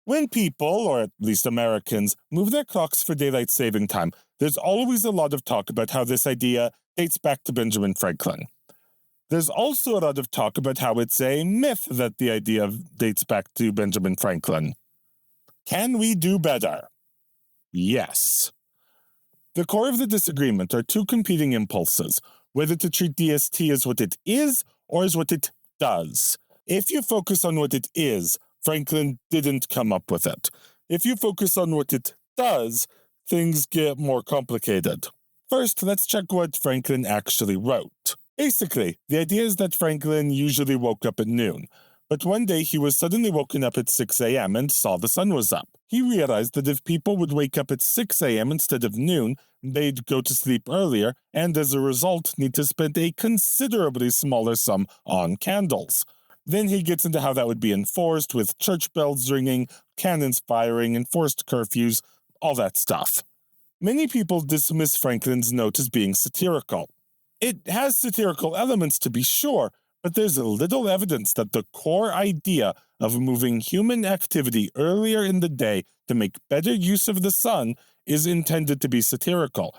When people, or at least Americans, move their clocks for daylight saving time, there's always a lot of talk about how this idea dates back to Benjamin Franklin. There's also a lot of talk about how it's a myth that the idea dates back to Benjamin Franklin. Can we do better? Yes. The core of the disagreement are two competing impulses, whether to treat DST as what it is or as what it does. If you focus on what it is, Franklin didn't come up with it. If you focus on what it does, things get more complicated. First, let's check what Franklin actually wrote. Basically, the idea is that Franklin usually woke up at noon, but one day he was suddenly woken up at 6 a.m. and saw the sun was up. He realized that if people would wake up at 6 a.m. instead of noon, they'd go to sleep earlier and as a result need to spend a considerably smaller sum on candles. Then he gets into how that would be enforced with church bells ringing, cannons firing, enforced curfews, all that stuff. Many people dismiss Franklin's note as being satirical. It has satirical elements to be sure, but there's little evidence that the core idea of moving human activity earlier in the day to make better use of the sun is intended to be satirical.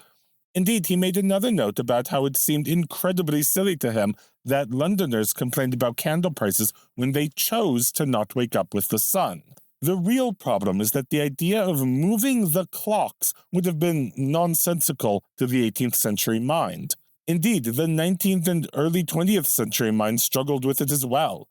Indeed, he made another note about how it seemed incredibly silly to him that Londoners complained about candle prices when they chose to not wake up with the sun. The real problem is that the idea of moving the clocks would have been nonsensical to the 18th century mind. Indeed, the 19th and early 20th century mind struggled with it as well.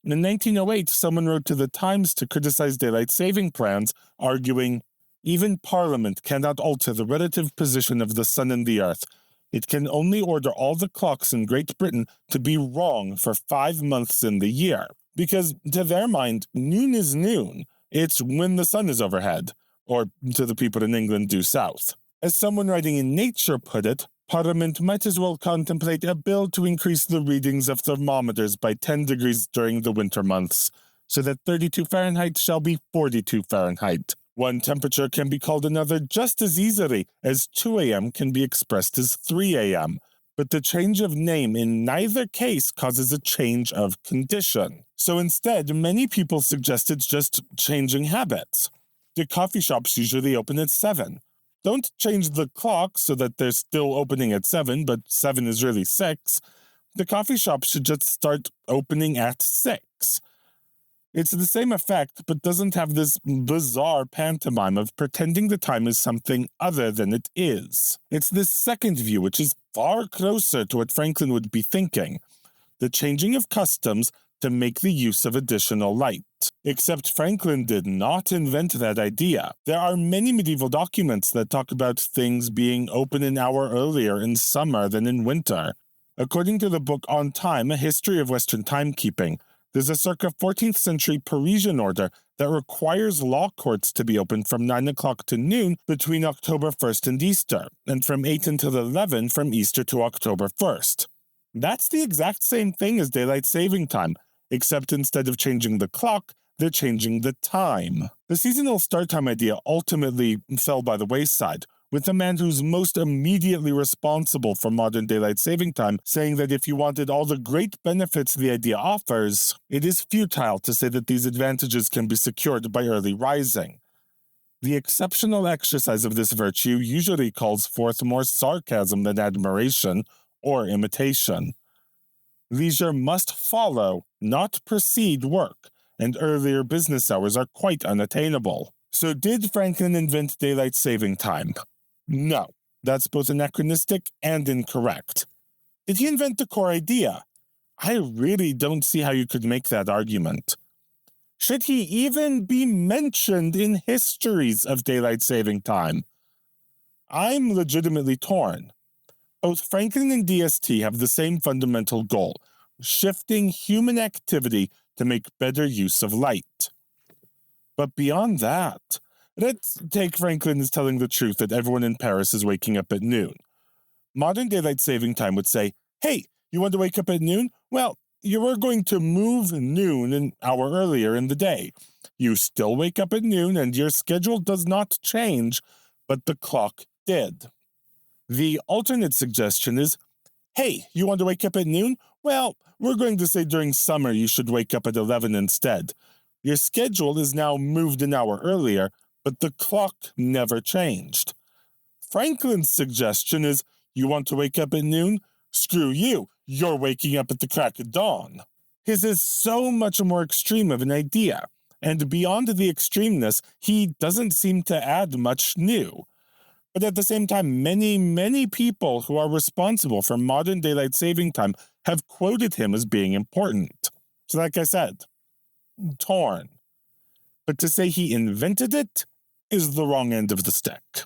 In 1908, someone wrote to the Times to criticize daylight saving plans, arguing, "Even Parliament cannot alter the relative position of the sun and the earth. It can only order all the clocks in Great Britain to be wrong for 5 months in the year. Because, to their mind, noon is noon. It's when the sun is overhead, or to the people in England due south." As someone writing in Nature put it, Parliament might as well contemplate a bill to increase the readings of thermometers by 10 degrees during the winter months, so that 32 Fahrenheit shall be 42 Fahrenheit. One temperature can be called another just as easily as 2 a.m. can be expressed as 3 a.m., but the change of name in neither case causes a change of condition. So instead, many people suggested just changing habits. The coffee shops usually open at 7. Don't change the clock so that they're still opening at 7, but 7 is really 6. The coffee shop should just start opening at 6. It's the same effect, but doesn't have this bizarre pantomime of pretending the time is something other than it is. It's this second view, which is far closer to what Franklin would be thinking. The changing of customs to make the use of additional light. Except Franklin did not invent that idea. There are many medieval documents that talk about things being open an hour earlier in summer than in winter. According to the book On Time, A History of Western Timekeeping, there's a circa 14th century Parisian order that requires law courts to be open from 9 o'clock to noon between October 1st and Easter, and from 8 until 11 from Easter to October 1st. That's the exact same thing as daylight saving time, except instead of changing the clock, they're changing the time. The seasonal start time idea ultimately fell by the wayside, with the man who's most immediately responsible for modern daylight saving time saying that if you wanted all the great benefits the idea offers, it is futile to say that these advantages can be secured by early rising. The exceptional exercise of this virtue usually calls forth more sarcasm than admiration or imitation. Leisure must follow, not precede work, and earlier business hours are quite unattainable. So did Franklin invent daylight saving time? No, that's both anachronistic and incorrect. Did he invent the core idea? I really don't see how you could make that argument. Should he even be mentioned in histories of daylight saving time? I'm legitimately torn. Both Franklin and DST have the same fundamental goal, shifting human activity to make better use of light. But beyond that, let's take Franklin as telling the truth that everyone in Paris is waking up at noon. Modern daylight saving time would say, hey, you want to wake up at noon? Well, you were going to move noon an hour earlier in the day. You still wake up at noon and your schedule does not change, but the clock did. The alternate suggestion is, hey, you want to wake up at noon? Well, we're going to say during summer you should wake up at 11 instead. Your schedule is now moved an hour earlier, but the clock never changed. Franklin's suggestion is, you want to wake up at noon? Screw you, you're waking up at the crack of dawn. His is so much more extreme of an idea, and beyond the extremeness, he doesn't seem to add much new. But at the same time, many people who are responsible for modern daylight saving time have quoted him as being important. So like I said, torn. But to say he invented it is the wrong end of the stick.